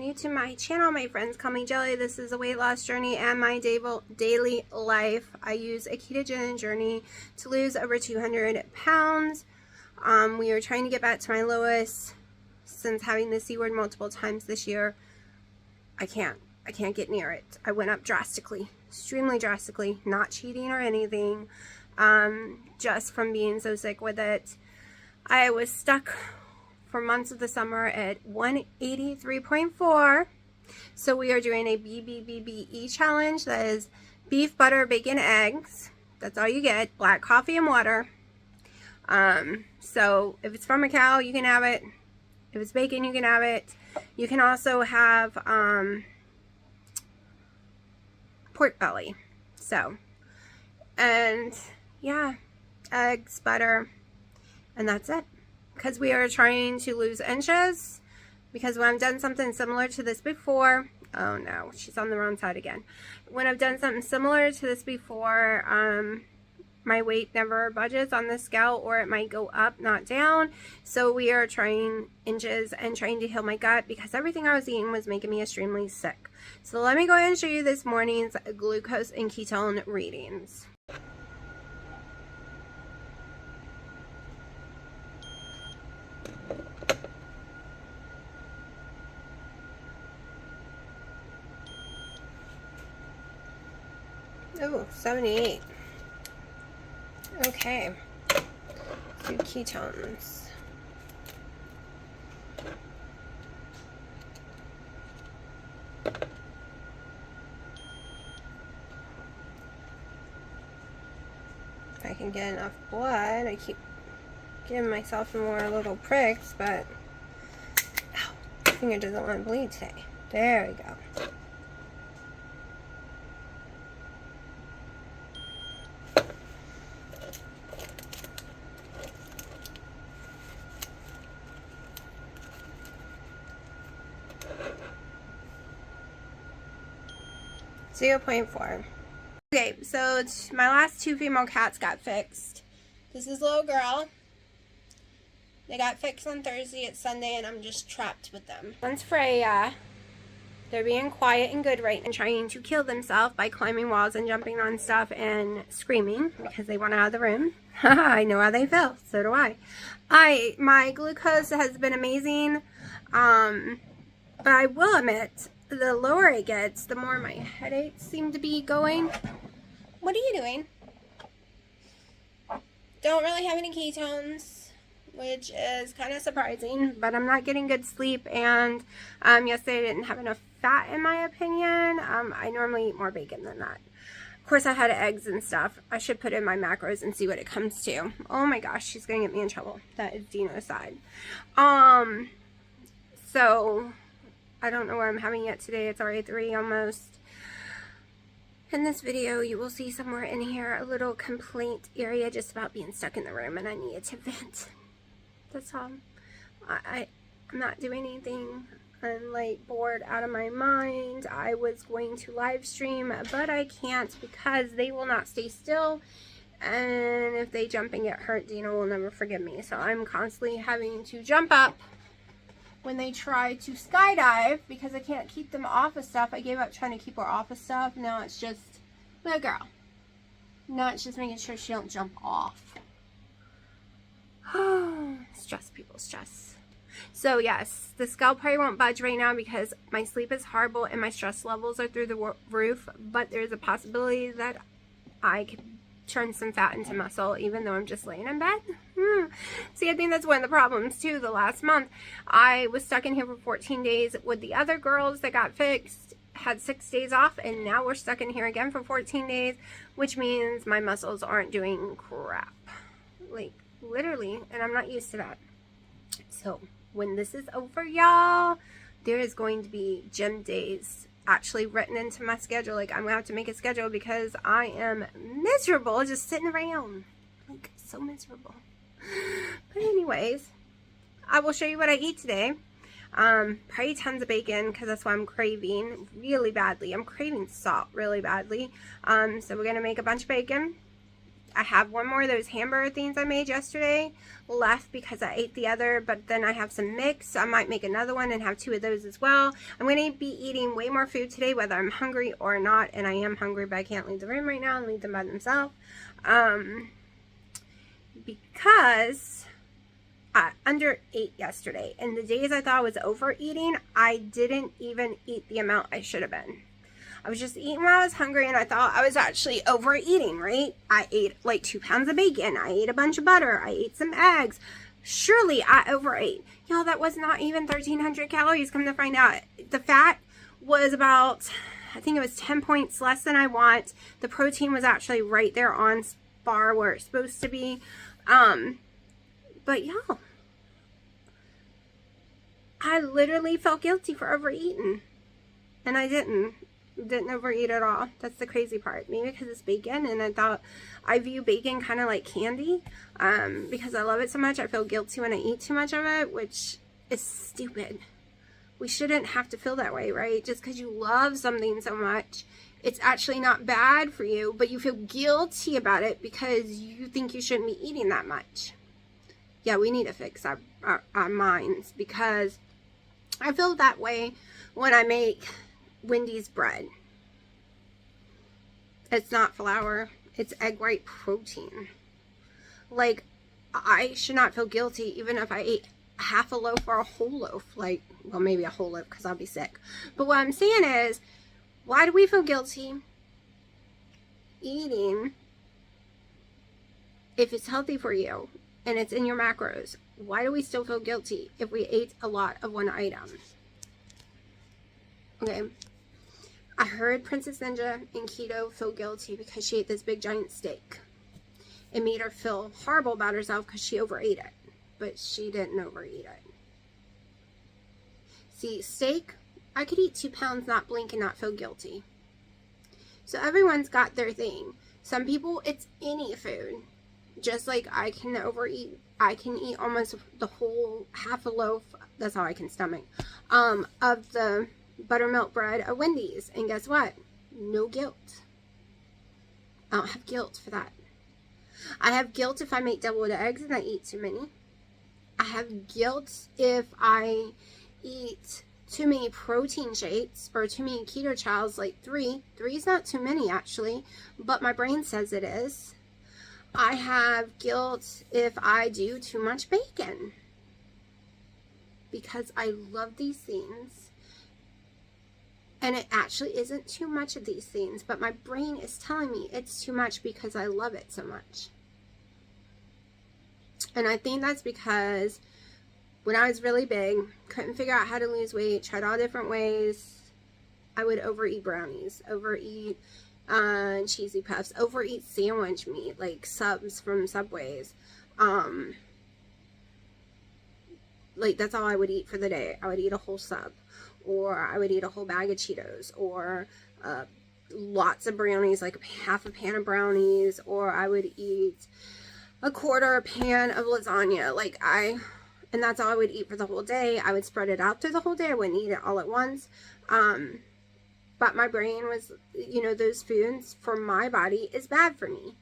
new to my channel, my friends call me Jelly. This is a weight loss journey and my daily life. I use a ketogenic journey to lose over 200 pounds. We are trying to get back to my lowest since having the C word multiple times this year. I can't get near it. I went up drastically, extremely drastically, not cheating or anything, just from being so sick with it. I was stuck for months of the summer at 183.4. So we are doing a BBBE challenge. That is beef, butter, bacon, eggs. That's all you get. Black coffee and water. So if it's from a cow, you can have it. If it's bacon, you can have it. You can also have pork belly. So, and yeah, eggs, butter, and that's it. Because we are trying to lose inches, because when I've done something similar to this before, oh no, she's on the wrong side again. When I've done something similar to this before, my weight never budges on the scale, or it might go up, not down. So we are trying inches and trying to heal my gut, because everything I was eating was making me extremely sick. So let me go ahead and show you this morning's glucose and ketone readings. Oh, 78. Okay. Do ketones. If I can get enough blood, I keep giving myself more little pricks, but ow, my finger doesn't want to bleed today. There we go. .4. Okay, so my last two female cats got fixed. This is a little girl. They got fixed on Thursday. It's Sunday, and I'm just trapped with them. One's Freya. They're being quiet and good right now, and trying to kill themselves by climbing walls and jumping on stuff and screaming because they want out of the room. I know how they feel. So do I. My glucose has been amazing, but I will admit, the lower it gets, the more my headaches seem to be going. What are you doing? Don't really have any ketones, which is kind of surprising, but I'm not getting good sleep, and yesterday I didn't have enough fat in my opinion. I normally eat more bacon than that. Of course, I had eggs and stuff. I should put in my macros and see what it comes to. Oh my gosh, she's gonna get me in trouble. That is Dino's side. So I don't know what I'm having yet today. It's already 3 almost. In this video, you will see somewhere in here a little complaint area just about being stuck in the room, and I needed to vent. That's all. I'm not doing anything. I'm like bored out of my mind. I was going to live stream, but I can't because they will not stay still. And if they jump and get hurt, Dino will never forgive me. So I'm constantly having to jump up when they try to skydive, because I can't keep them off of stuff. I gave up trying to keep her off of stuff. Now it's just my girl. Now it's just making sure she don't jump off. Stress, people, stress. So yes, the scale probably won't budge right now because my sleep is horrible and my stress levels are through the roof. But there's a possibility that I could turn some fat into muscle, even though I'm just laying in bed. See, I think that's one of the problems too. The last month I was stuck in here for 14 days with the other girls that got fixed, had 6 days off, and now we're stuck in here again for 14 days, which means my muscles aren't doing crap, like literally, and I'm not used to that. So when this is over, y'all, there is going to be gym days actually written into my schedule. Like, I'm gonna have to make a schedule because I am miserable just sitting around, like so miserable. But anyways, I will show you what I eat today. Probably tons of bacon because that's what I'm craving really badly. I'm craving salt really badly. So we're gonna make a bunch of bacon, I have one more of those hamburger things I made yesterday left because I ate the other, but then I have some mix. So I might make another one and have 2 of those as well. I'm going to be eating way more food today, whether I'm hungry or not. And I am hungry, but I can't leave the room right now and leave them by themselves. Because I underate yesterday. And the days I thought I was overeating, I didn't even eat the amount I should have been. I was just eating when I was hungry, and I thought I was actually overeating, right? I ate like 2 pounds of bacon. I ate a bunch of butter. I ate some eggs. Surely I overate. Y'all, that was not even 1,300 calories, come to find out. The fat was about, I think it was 10 points less than I want. The protein was actually right there on par where it's supposed to be. But y'all, I literally felt guilty for overeating. And I didn't overeat at all. That's the crazy part. Maybe because it's bacon, and I thought I view bacon kind of like candy. Because I love it so much, I feel guilty when I eat too much of it, which is stupid. We shouldn't have to feel that way, right? Just because you love something so much, it's actually not bad for you, but you feel guilty about it because you think you shouldn't be eating that much. Yeah, we need to fix our minds, because I feel that way when I make Wendy's bread. It's not flour, it's egg white protein. Like, I should not feel guilty even if I ate half a loaf or a whole loaf. Like, well, maybe a whole loaf because I'll be sick. But what I'm saying is, why do we feel guilty eating if it's healthy for you and it's in your macros? Why do we still feel guilty if we ate a lot of one item? Okay, I heard Princess Ninja in keto feel guilty because she ate this big giant steak. It made her feel horrible about herself because she overate it, but she didn't overeat it. See, steak, I could eat 2 pounds, not blink, and not feel guilty. So everyone's got their thing. Some people, it's any food. Just like I can overeat, I can eat almost the whole half a loaf, that's how I can stomach, of the buttermilk bread at Wendy's, and guess what? No guilt. I don't have guilt for that. I have guilt if I make deviled eggs and I eat too many. I have guilt if I eat too many protein shakes or too many keto chows, like 3. 3 is not too many actually, but my brain says it is. I have guilt if I do too much bacon, because I love these things. And it actually isn't too much of these things, but my brain is telling me it's too much because I love it so much. And I think that's because when I was really big, couldn't figure out how to lose weight, tried all different ways, I would overeat brownies, overeat cheesy puffs, overeat sandwich meat, like subs from Subways. Like, that's all I would eat for the day. I would eat a whole sub, or I would eat a whole bag of Cheetos, or lots of brownies, like half a pan of brownies, or I would eat a quarter pan of lasagna. And that's all I would eat for the whole day. I would spread it out through the whole day. I wouldn't eat it all at once. But my brain was, those foods for my body is bad for me.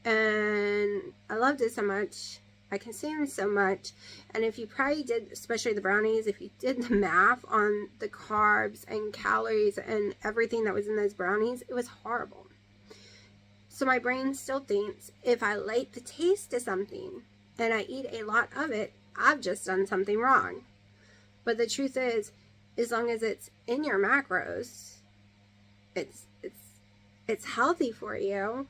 And I loved it so much. I consumed so much. And if you probably did, especially the brownies, if you did the math on the carbs and calories and everything that was in those brownies, it was horrible. So my brain still thinks if I like the taste of something and I eat a lot of it, I've just done something wrong. But the truth is, as long as it's in your macros, it's healthy for you,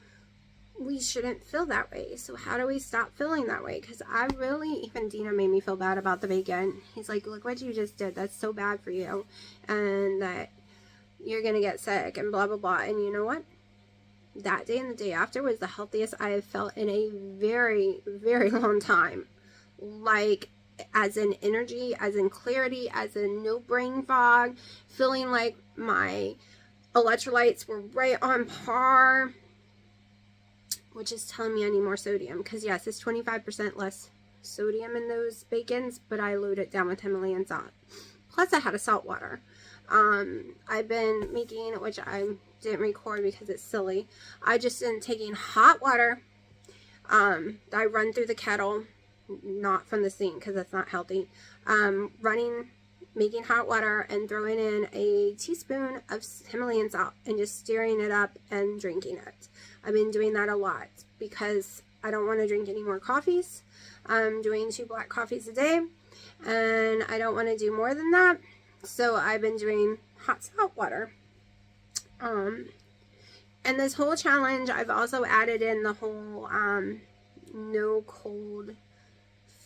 we shouldn't feel that way. So how do we stop feeling that way? Because even Dino made me feel bad about the bacon. He's like, look what you just did. That's so bad for you. And that you're going to get sick and blah, blah, blah. And you know what? That day and the day after was the healthiest I have felt in a very, very long time. Like, as in energy, as in clarity, as in no brain fog, feeling like my electrolytes were right on par, which is telling me I need more sodium. Because yes, it's 25% less sodium in those bacons, but I load it down with Himalayan salt. Plus I had a salt water. I've been making, which I didn't record because it's silly, I just been taking hot water, that I run through the kettle, not from the sink because that's not healthy. Making hot water and throwing in a teaspoon of Himalayan salt and just stirring it up and drinking it. I've been doing that a lot because I don't want to drink any more coffees. I'm doing 2 black coffees a day and I don't want to do more than that. So I've been doing hot salt water. And this whole challenge, I've also added in the whole no cold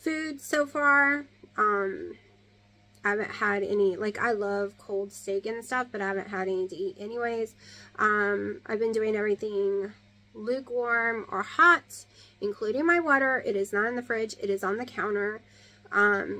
food so far. I haven't had any, like, I love cold steak and stuff, but I haven't had any to eat anyways. I've been doing everything lukewarm or hot, including my water. It is not in the fridge, it is on the counter.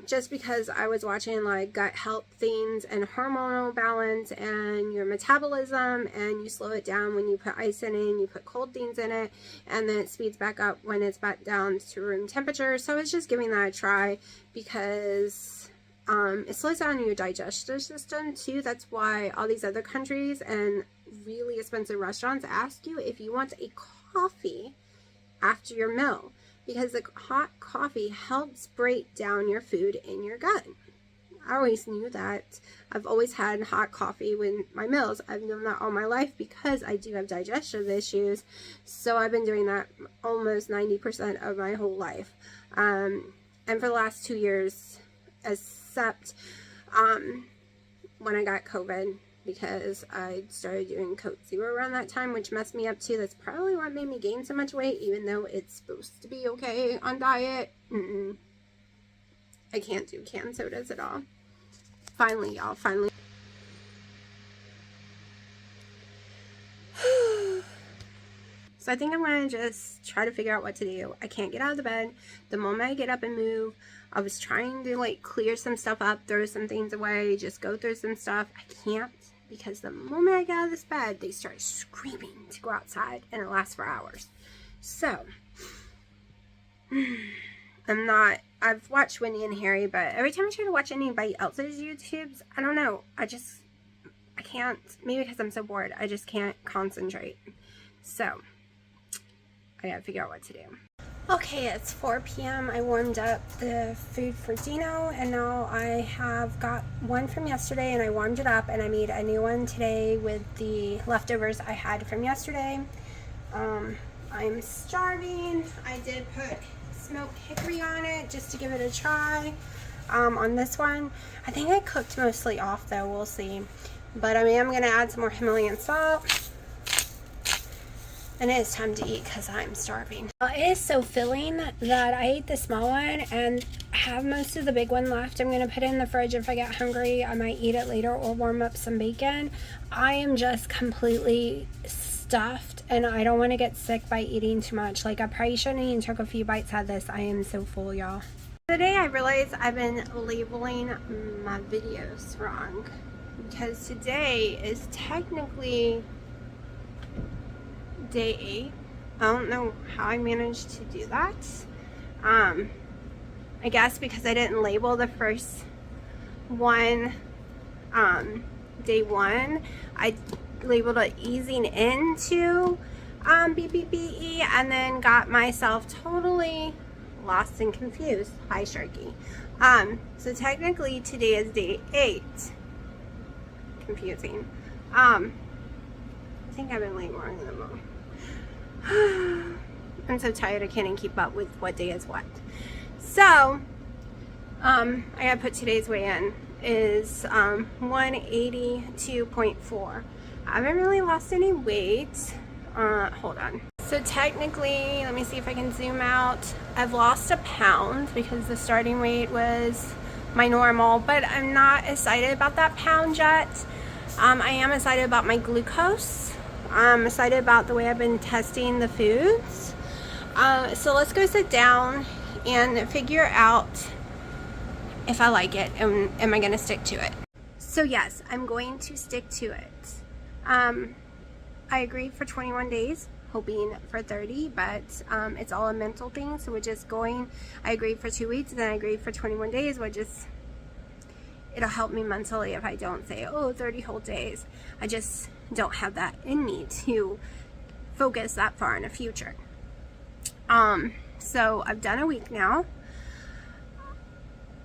Just because I was watching like gut health things and hormonal balance and your metabolism, and you slow it down when you put ice in it and you put cold things in it, and then it speeds back up when it's back down to room temperature. So I was just giving that a try because it slows down your digestive system too. That's why all these other countries and really expensive restaurants ask you if you want a coffee after your meal, because the hot coffee helps break down your food in your gut. I always knew that. I've always had hot coffee with my meals. I've known that all my life because I do have digestive issues. So I've been doing that almost 90% of my whole life. And for the last 2 years, except when I got COVID, because I started doing Coke Zero around that time, which messed me up too. That's probably what made me gain so much weight, even though it's supposed to be okay on diet. I can't do canned sodas at all. Finally, y'all, finally. So I think I'm going to just try to figure out what to do. I can't get out of the bed. The moment I get up and move, I was trying to like clear some stuff up, throw some things away, just go through some stuff. I can't, because the moment I get out of this bed, they start screaming to go outside, and it lasts for hours. So, I've watched Wendy and Harry, but every time I try to watch anybody else's YouTubes, I don't know, I can't, maybe because I'm so bored, I just can't concentrate. So, I gotta figure out what to do. Okay, it's 4 p.m. I warmed up the food for Dino, and now I have got one from yesterday and I warmed it up, and I made a new one today with the leftovers I had from yesterday. I'm starving. I did put smoked hickory on it just to give it a try on this one. I think I cooked mostly off though, we'll see. But I mean, I'm gonna add some more Himalayan salt. And it is time to eat because I'm starving. It is so filling that I ate the small one and have most of the big one left. I'm going to put it in the fridge. If I get hungry, I might eat it later or warm up some bacon. I am just completely stuffed and I don't want to get sick by eating too much. Like, I probably shouldn't even took a few bites out of this. I am so full, y'all. Today I realized I've been labeling my videos wrong, because today is technically day 8. I don't know how I managed to do that. I guess because I didn't label the first one day 1. I labeled it easing into BBBE, and then got myself totally lost and confused. Hi, Sharky. So technically today is day 8. Confusing. I think I've been labeling them all. I'm so tired I can't even keep up with what day is what. So, I gotta put today's weigh in is 182.4. I haven't really lost any weight. Hold on. So technically, let me see if I can zoom out. I've lost a pound because the starting weight was my normal, but I'm not excited about that pound yet. I am excited about my glucose. I'm excited about the way I've been testing the foods. So let's go sit down and figure out if I like it and am I going to stick to it. So yes, I'm going to stick to it. I agreed for 21 days, hoping for 30, but it's all a mental thing. So we're just going, I agreed for 2 weeks, and then I agreed for 21 days, which is, it'll help me mentally if I don't say, oh, 30 whole days. I just don't have that in me to focus that far in the future. So I've done a week now.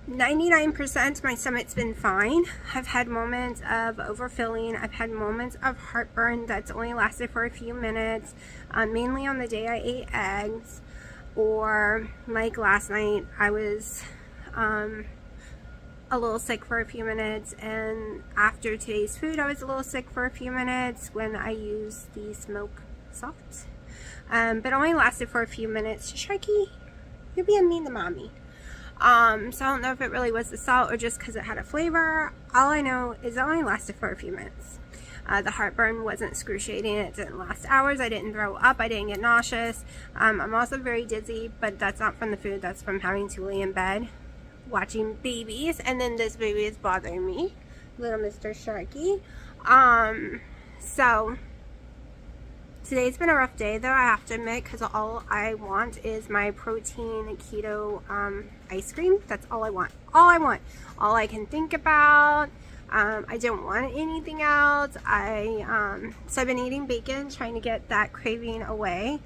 99% my stomach's been fine. I've had moments of overfilling. I've had moments of heartburn that's only lasted for a few minutes, mainly on the day I ate eggs, or like last night I was a little sick for a few minutes, and after today's food I was a little sick for a few minutes when I used the smoke salt, but only lasted for a few minutes. Sharky, you're being mean to mommy. So I don't know if it really was the salt or just because it had a flavor. All I know is it only lasted for a few minutes. The heartburn wasn't excruciating. It didn't last hours. I didn't throw up. I didn't get nauseous. I'm also very dizzy, but that's not from the food. That's from having to lay in bed watching babies, and then this baby is bothering me, little Mr. Sharky. So today's been a rough day, though, I have to admit, because all I want is my protein keto ice cream. That's all I want. All I can think about. I don't want anything else. So I've been eating bacon, trying to get that craving away.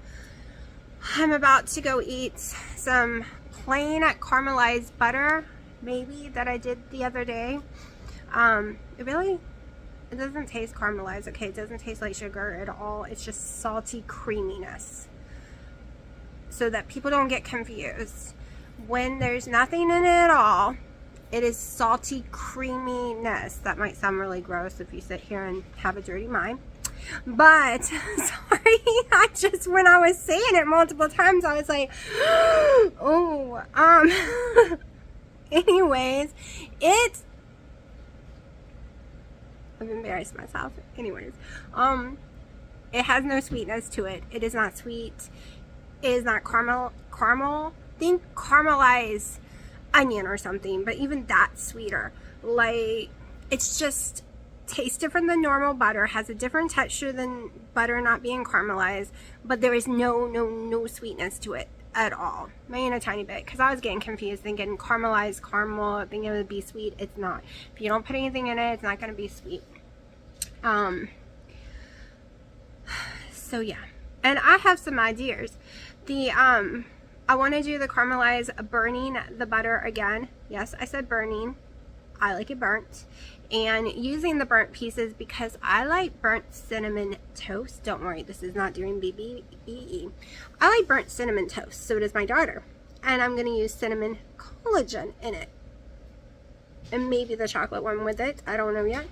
I'm about to go eat some plain caramelized butter, maybe, that I did the other day. It doesn't taste caramelized, okay? It doesn't taste like sugar at all. It's just salty creaminess, so that people don't get confused. When there's nothing in it at all, it is salty creaminess. That might sound really gross if you sit here and have a dirty mind, but sorry, when I was saying it multiple times, I was like, oh, anyways, I've embarrassed myself. Anyways, it has no sweetness to it. It is not sweet. It is not caramel. Think caramelized onion or something, but even that's sweeter. Like, it's just tastes different than normal butter, has a different texture than butter not being caramelized, but there is no sweetness to it at all. Maybe a tiny bit, because I was getting confused thinking caramelized caramel, thinking it would be sweet. It's not. If you don't put anything in it, it's not going to be sweet. So yeah, and I have some ideas. I want to do the caramelized, burning the butter again. Yes, I said burning. I like it burnt, and using the burnt pieces because I like burnt cinnamon toast. Don't worry, this is not doing BBBE. I like burnt cinnamon toast, so does my daughter, and I'm going to use cinnamon collagen in it, and maybe the chocolate one with it. I don't know yet.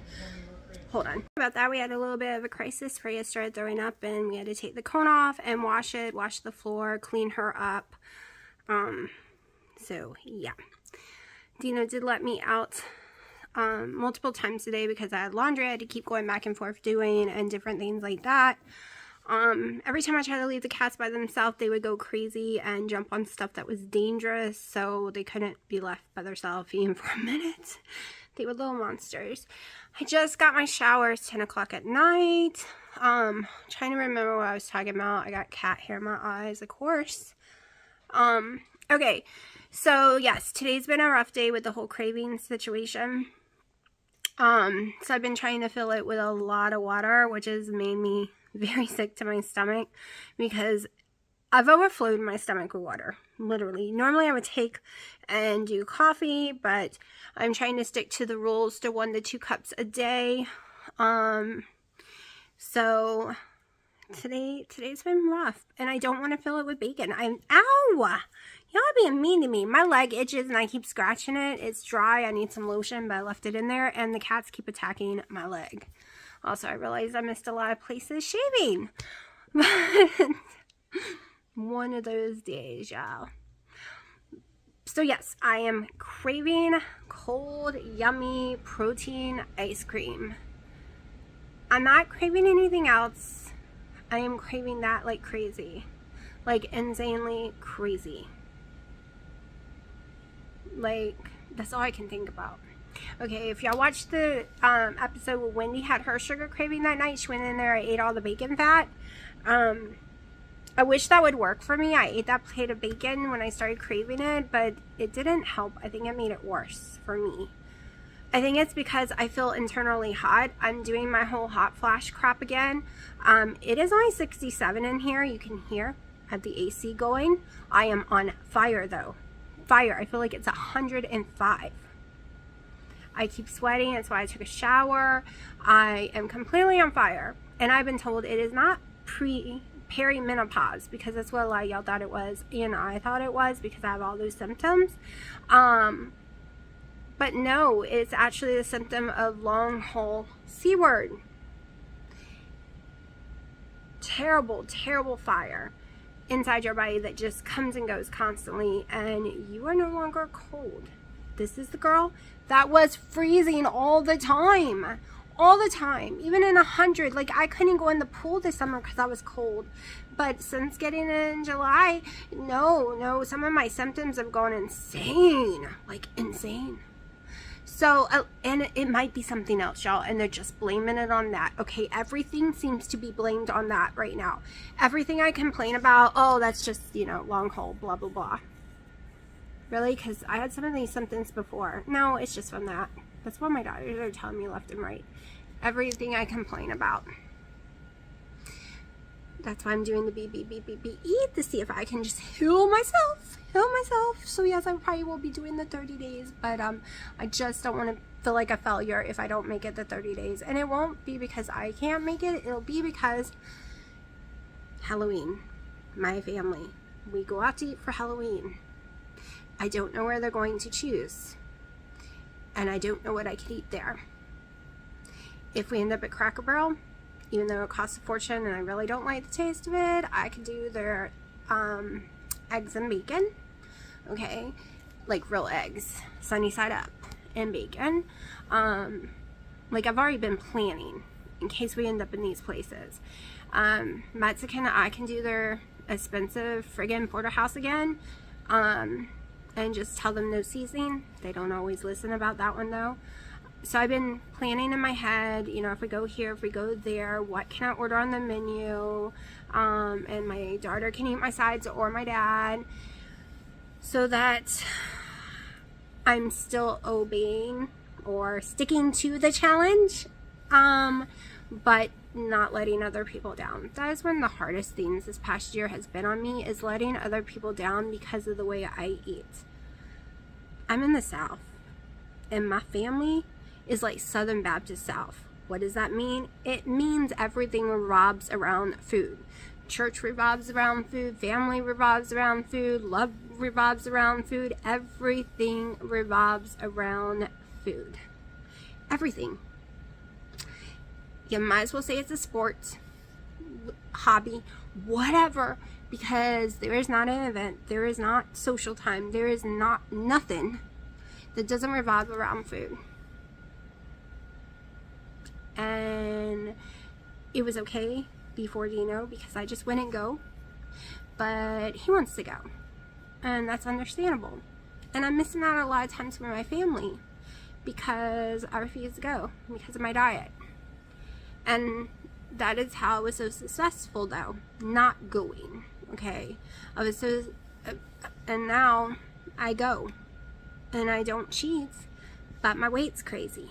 Hold on. About that, we had a little bit of a crisis. Freya started throwing up, and we had to take the cone off and wash it, wash the floor, clean her up. So yeah, Dino did let me out multiple times today because I had laundry I had to keep going back and forth doing, and different things like that. Every time I tried to leave the cats by themselves, they would go crazy and jump on stuff that was dangerous, so they couldn't be left by themselves even for a minute. They were little monsters. I just got my showers 10 o'clock at night. Trying to remember what I was talking about. I got cat hair in my eyes, of course. Okay, so yes, today's been a rough day with the whole craving situation. So I've been trying to fill it with a lot of water, which has made me very sick to my stomach because I've overflowed my stomach with water, literally. Normally I would take and do coffee, but I'm trying to stick to the rules to 1 to 2 cups a day. So today's been rough, and I don't want to fill it with bacon. Ow! Y'all being mean to me. My leg itches and I keep scratching it. It's dry. I need some lotion, but I left it in there, and the cats keep attacking my leg. Also, I realized I missed a lot of places shaving. One of those days, y'all. So yes, I am craving cold, yummy protein ice cream. I'm not craving anything else. I am craving that like crazy. Like insanely crazy. Like, that's all I can think about. Okay, if y'all watched the episode where Wendy had her sugar craving that night, she went in there and ate all the bacon fat. I wish that would work for me. I ate that plate of bacon when I started craving it, but it didn't help. I think it made it worse for me. I think it's because I feel internally hot. I'm doing my whole hot flash crap again. It is only 67 in here. You can hear. had the AC going. I am on fire though. Fire. I feel like it's 105. I keep sweating. That's why I took a shower. I am completely on fire. And I've been told it is not perimenopause, because that's what a lot of y'all thought it was. And I thought it was because I have all those symptoms. But no, it's actually the symptom of long haul C word. Terrible, terrible fire inside your body that just comes and goes constantly, and you are no longer cold. This is the girl that was freezing all the time. All the time, even in 100. Like, I couldn't go in the pool this summer because I was cold. But since getting in July, no, some of my symptoms have gone insane. Like, insane. So, and it might be something else, y'all, and they're just blaming it on that. Okay, everything seems to be blamed on that right now. Everything I complain about, oh, that's just, you know, long haul, blah, blah, blah. Really? Because I had some of these symptoms before. No, it's just from that. That's what my doctors are telling me left and right. Everything I complain about. That's why I'm doing the BBBE, to see if I can just heal myself. So yes, I probably will be doing the 30 days, but I just don't want to feel like a failure if I don't make it the 30 days. And it won't be because I can't make it. It'll be because Halloween, my family, we go out to eat for Halloween. I don't know where they're going to choose. And I don't know what I could eat there. If we end up at Cracker Barrel, even though it costs a fortune and I really don't like the taste of it, I could do their eggs and bacon. Okay, like real eggs, sunny side up, and bacon. Like, I've already been planning in case we end up in these places. Mexican, I can do their expensive friggin' porterhouse again. And just tell them no seasoning. They don't always listen about that one though. So I've been planning in my head, you know, if we go here, if we go there, what can I order on the menu? And my daughter can eat my sides, or my dad, so that I'm still obeying or sticking to the challenge, but not letting other people down. That is one of the hardest things this past year has been on me, is letting other people down because of the way I eat. I'm in the South, and my family is like Southern Baptist South. What does that mean? It means everything revolves around food. Church revolves around food, family revolves around food, love revolves around food, everything revolves around food. Everything. You might as well say it's a sport, hobby, whatever, because there is not an event, there is not social time, there is not nothing that doesn't revolve around food. And it was okay before Dino because I just wouldn't go, but he wants to go, and that's understandable. And I'm missing out a lot of times with my family because I refuse to go because of my diet. And that is how I was so successful though, not going. Okay, I was so, and now I go and I don't cheat, but my weight's crazy.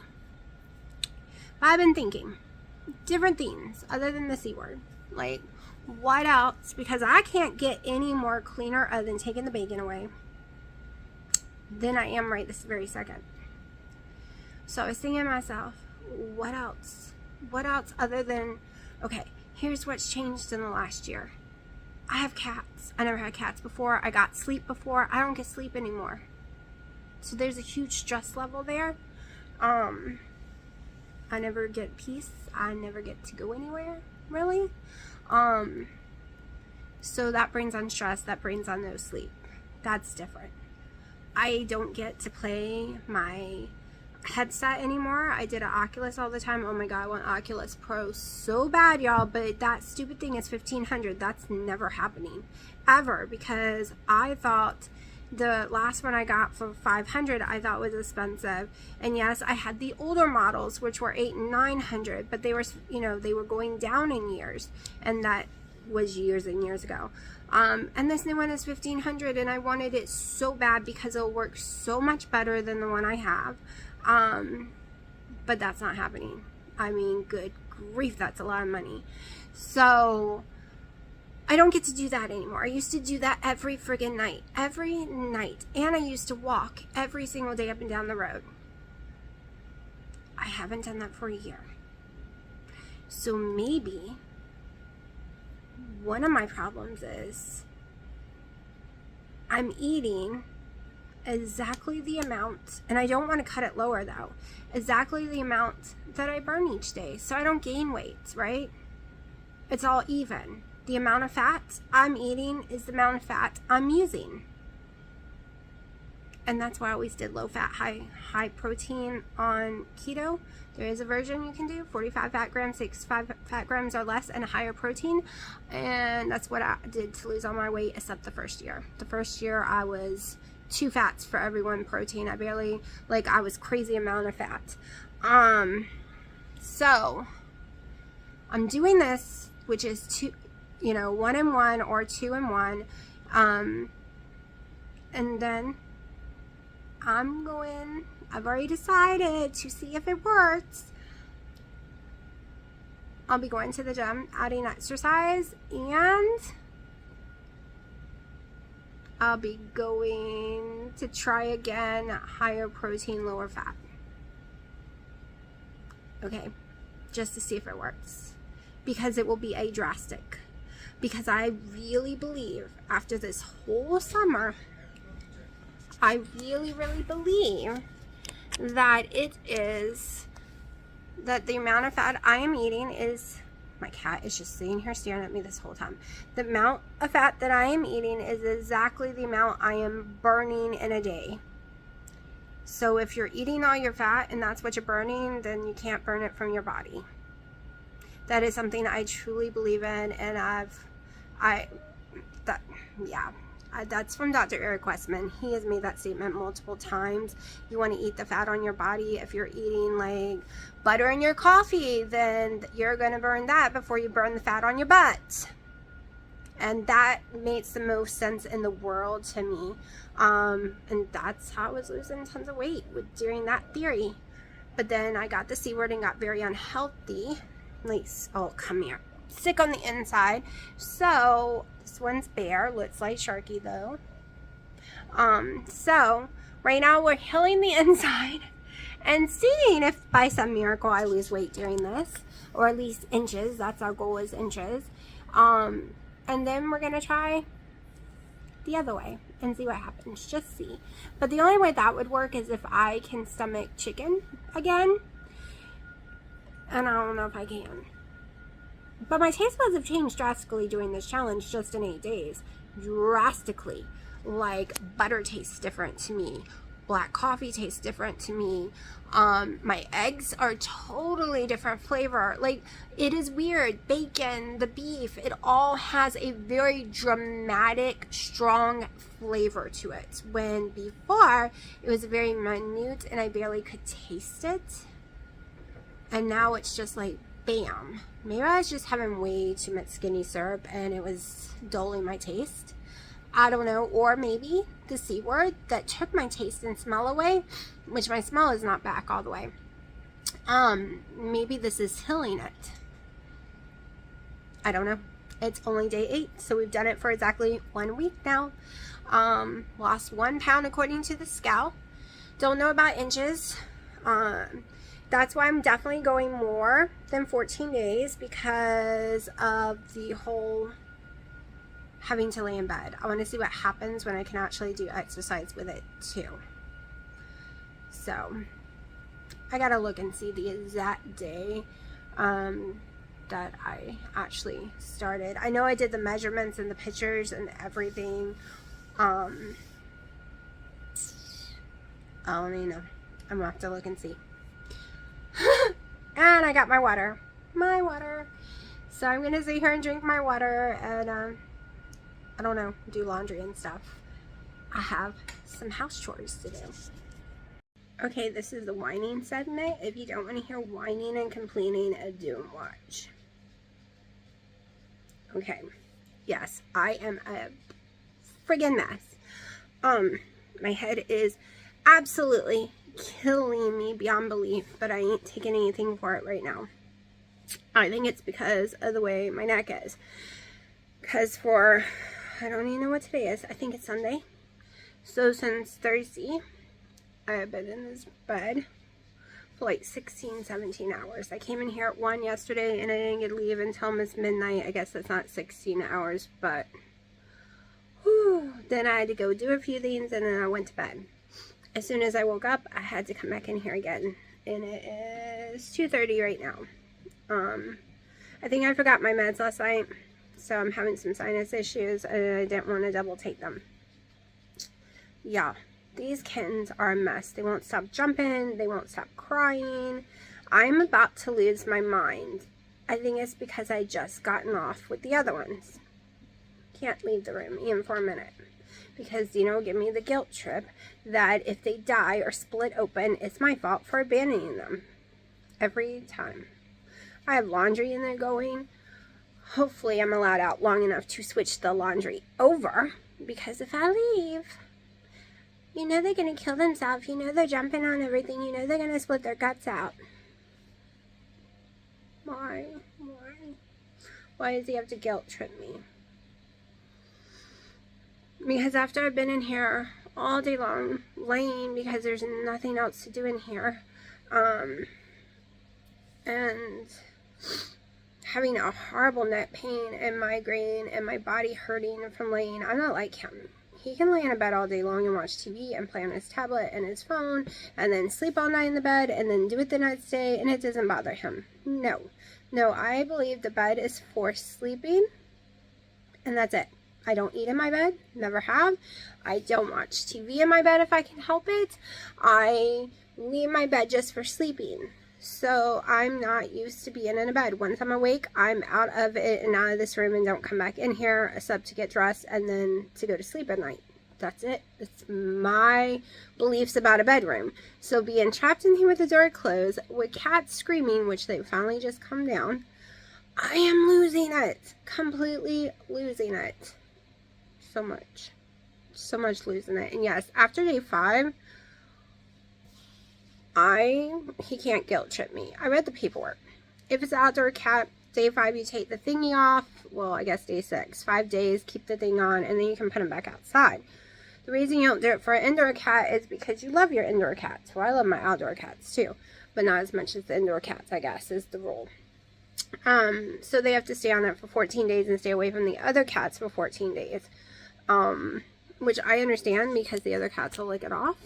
But I've been thinking different things other than the C word, like what else, because I can't get any more cleaner other than taking the bacon away than I am right this very second. So I was thinking to myself, what else other than, okay, here's what's changed in the last year. I have cats. I never had cats before. I got sleep before. I don't get sleep anymore. So there's a huge stress level there. I never get peace. I never get to go anywhere, really. So that brings on stress. That brings on no sleep. That's different. I don't get to play my headset anymore. I did an Oculus all the time. Oh my god, I want Oculus Pro so bad, y'all, but that stupid thing is $1,500. That's never happening ever, because I thought the last one I got for $500 I thought was expensive. And yes, I had the older models which were $800 and $900, but they were, you know, they were going down in years, and that was years and years ago. And this new one is $1,500, and I wanted it so bad because it'll work so much better than the one I have. But that's not happening. I mean, good grief, that's a lot of money. So I don't get to do that anymore. I used to do that every friggin' night. Every night. And I used to walk every single day up and down the road. I haven't done that for a year. So maybe one of my problems is I'm eating exactly the amount, and I don't want to cut it lower though, exactly the amount that I burn each day, so I don't gain weight, right? It's all even. The amount of fat I'm eating is the amount of fat I'm using. And that's why I always did low fat, high protein on keto. There is a version you can do, 45 fat grams, 65 fat grams or less, and a higher protein. And that's what I did to lose all my weight, except the first year. The first year I was 2 fats for every 1 protein. I was crazy amount of fat. So I'm doing this, which is 1 and 1 or 2 and 1. And then I've already decided to see if it works. I'll be going to the gym, adding exercise, and I'll be going to try again higher protein, lower fat. Okay, just to see if it works. Because it will be a drastic. Because I really believe after this whole summer, I really, really believe that that the amount of fat I am eating is, my cat is just sitting here staring at me this whole time. The amount of fat that I am eating is exactly the amount I am burning in a day. So if you're eating all your fat and that's what you're burning, then you can't burn it from your body. That is something I truly believe in, and that's from Dr. Eric Westman. He has made that statement multiple times. You want to eat the fat on your body. If you're eating like butter in your coffee, then you're going to burn that before you burn the fat on your butt. And that makes the most sense in the world to me. And that's how I was losing tons of weight during that theory. But then I got the C word and got very unhealthy. Oh, come here. Sick on the inside. So this one's bare. Looks like Sharky though. So right now we're healing the inside and seeing if by some miracle I lose weight during this, or at least inches. That's our goal, is inches. And then we're gonna try the other way and see what happens. Just see. But the only way that would work is if I can stomach chicken again. And I don't know if I can. But my taste buds have changed drastically doing this challenge just in 8 days. Drastically. Like, butter tastes different to me. Black coffee tastes different to me. My eggs are totally different flavor. Like, it is weird. Bacon, the beef, it all has a very dramatic, strong flavor to it. When before, it was very minute and I barely could taste it. And now it's just like, bam. Maybe I was just having way too much skinny syrup and it was dulling my taste. I don't know. Or maybe the C word that took my taste and smell away, which my smell is not back all the way. Maybe this is healing it. I don't know. It's only day 8, so we've done it for exactly 1 week now. Lost 1 pound according to the scale. Don't know about inches. That's why I'm definitely going more than 14 days because of the whole having to lay in bed. I want to see what happens when I can actually do exercise with it too. So I gotta look and see the exact day that I actually started. I know I did the measurements and the pictures and everything. I don't even know. I'm gonna have to look and see. And I got my water. So I'm gonna sit here and drink my water and I don't know, do laundry and stuff. I have some house chores to do. Okay, this is the whining segment. If you don't want to hear whining and complaining, don't watch. Okay, yes, I am a friggin' mess. My head is absolutely killing me beyond belief, but I ain't taking anything for it right now. I think it's because of the way my neck is. Because for, I don't even know what today is. I think it's Sunday. So since Thursday, I have been in this bed for like 16, 17 hours. I came in here at 1 yesterday and I didn't get to leave until almost midnight. I guess that's not 16 hours, but whew, then I had to go do a few things and then I went to bed. As soon as I woke up, I had to come back in here again. And it is 2:30 right now. I think I forgot my meds last night, so I'm having some sinus issues and I didn't want to double take them. Yeah, these kittens are a mess. They won't stop jumping. They won't stop crying. I'm about to lose my mind. I think it's because I just gotten off with the other ones. Can't leave the room even for a minute. Because Dino give me the guilt trip that if they die or split open, it's my fault for abandoning them. Every time. I have laundry in there going. Hopefully I'm allowed out long enough to switch the laundry over. Because if I leave, you know they're going to kill themselves. You know they're jumping on everything. You know they're going to split their guts out. Why? Why does he have to guilt trip me? Because after I've been in here all day long, laying because there's nothing else to do in here, and having a horrible neck pain and migraine and my body hurting from laying, I'm not like him. He can lay in a bed all day long and watch TV and play on his tablet and his phone and then sleep all night in the bed and then do it the next day and it doesn't bother him. No, I believe the bed is for sleeping and that's it. I don't eat in my bed, never have. I don't watch TV in my bed if I can help it. I leave my bed just for sleeping. So I'm not used to being in a bed. Once I'm awake, I'm out of it and out of this room and don't come back in here except to get dressed and then to go to sleep at night. That's it. It's my beliefs about a bedroom. So being trapped in here with the door closed, with cats screaming, which they finally just calmed down, I am losing it. Completely losing it. So much losing it. And yes, after day 5, he can't guilt trip me. I read the paperwork. If it's an outdoor cat, day 5 you take the thingy off. Well, I guess day 6. 5 days, keep the thing on, and then you can put him back outside. The reason you don't do it for an indoor cat is because you love your indoor cats. Well, I love my outdoor cats too, but not as much as the indoor cats, I guess, is the rule. So they have to stay on it for 14 days and stay away from the other cats for 14 days. Which I understand because the other cats will lick it off.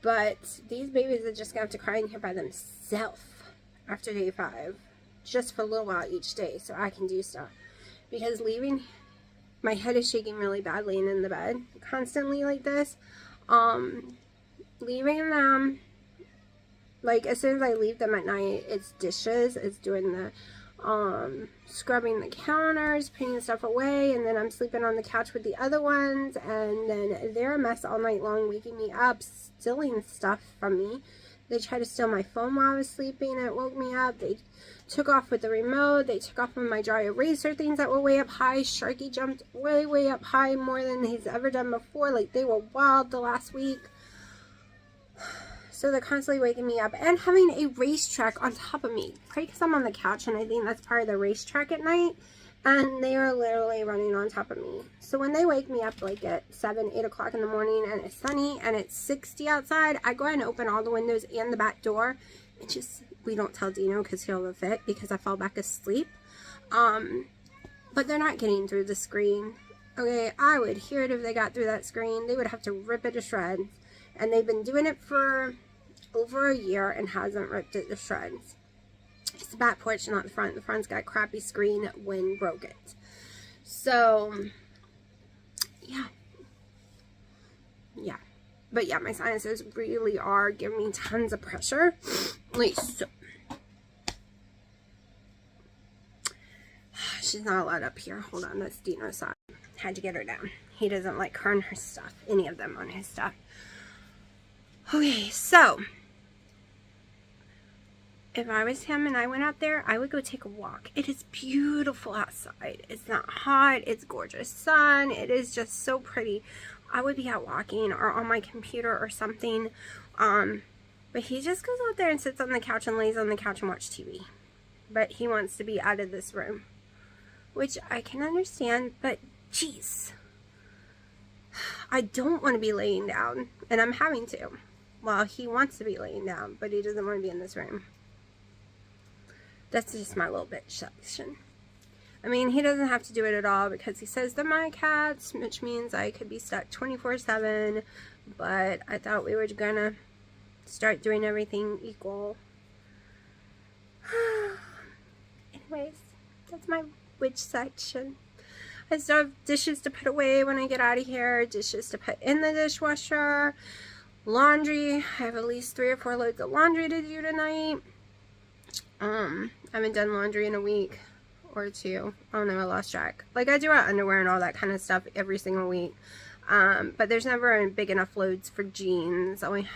But these babies are just going to have to cry in here by themselves after day 5. Just for a little while each day so I can do stuff. Because leaving, my head is shaking really badly and in the bed constantly like this. Leaving them, like as soon as I leave them at night, it's dishes, it's doing the scrubbing the counters, putting stuff away, and then I'm sleeping on the couch with the other ones, and then they're a mess all night long, waking me up, stealing stuff from me. They tried to steal my phone while I was sleeping, and it woke me up. They took off with the remote. They took off with my dry eraser things that were way up high. Sharky jumped way up high, more than he's ever done before. Like, they were wild the last week. So they're constantly waking me up and having a racetrack on top of me. Probably because I'm on the couch and I think that's part of the racetrack at night. And they are literally running on top of me. So when they wake me up like at 7, 8 o'clock in the morning and it's sunny and it's 60 outside, I go ahead and open all the windows and the back door. And just, we don't tell Dino because he'll have a fit because I fall back asleep. But they're not getting through the screen. Okay, I would hear it if they got through that screen. They would have to rip it to shreds. And they've been doing it for over a year and hasn't ripped it to shreds. It's the back porch, not the front. The front's got a crappy screen. Wind broke it. So, yeah. But yeah, my sinuses really are giving me tons of pressure. Like, so. She's not allowed up here. Hold on, that's Dino's side. Had to get her down. He doesn't like her and her stuff. Any of them on his stuff. Okay, so if I was him and I went out there, I would go take a walk. It is beautiful outside. It's not hot. It's gorgeous sun. It is just so pretty. I would be out walking or on my computer or something. But he just goes out there and sits on the couch and lays on the couch and watches TV. But he wants to be out of this room. which I can understand, but jeez, I don't want to be laying down, and I'm having to. Well, he wants to be laying down, but he doesn't want to be in this room. That's just my little bitch section. I mean, he doesn't have to do it at all because he says they're my cats, which means I could be stuck 24/7, but I thought we were gonna start doing everything equal. Anyways, that's my witch section. I still have dishes to put away when I get out of here, dishes to put in the dishwasher, laundry. I have at least 3 or 4 loads of laundry to do tonight. I haven't done laundry in a week or 2. I don't know, I lost track. Like, I do our underwear and all that kind of stuff every single week. But there's never big enough loads for jeans. I only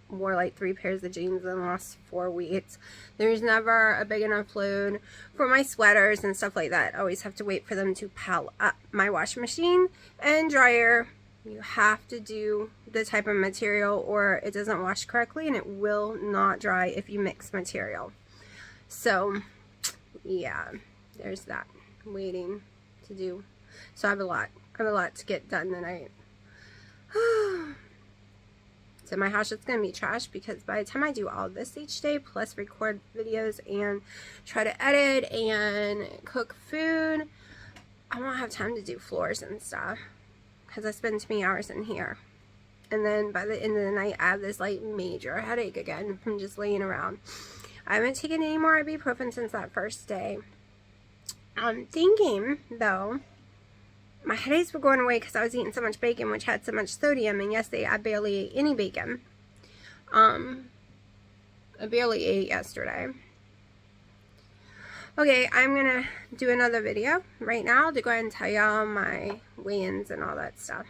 wore like 3 pairs of jeans in the last 4 weeks. There's never a big enough load for my sweaters and stuff like that. I always have to wait for them to pile up. My washing machine and dryer, you have to do the type of material or it doesn't wash correctly and it will not dry if you mix material. So yeah, there's that waiting to do. So I have a lot to get done tonight. So my house is going to be trashed because by the time I do all this each day, plus record videos and try to edit and cook food, I won't have time to do floors and stuff because I spend too many hours in here. And then by the end of the night, I have this like major headache again from just laying around. I haven't taken any more ibuprofen since that first day. I'm thinking, though, my headaches were going away because I was eating so much bacon, which had so much sodium, and yesterday I barely ate any bacon. I barely ate yesterday. Okay, I'm going to do another video right now to go ahead and tell y'all my weigh-ins and all that stuff.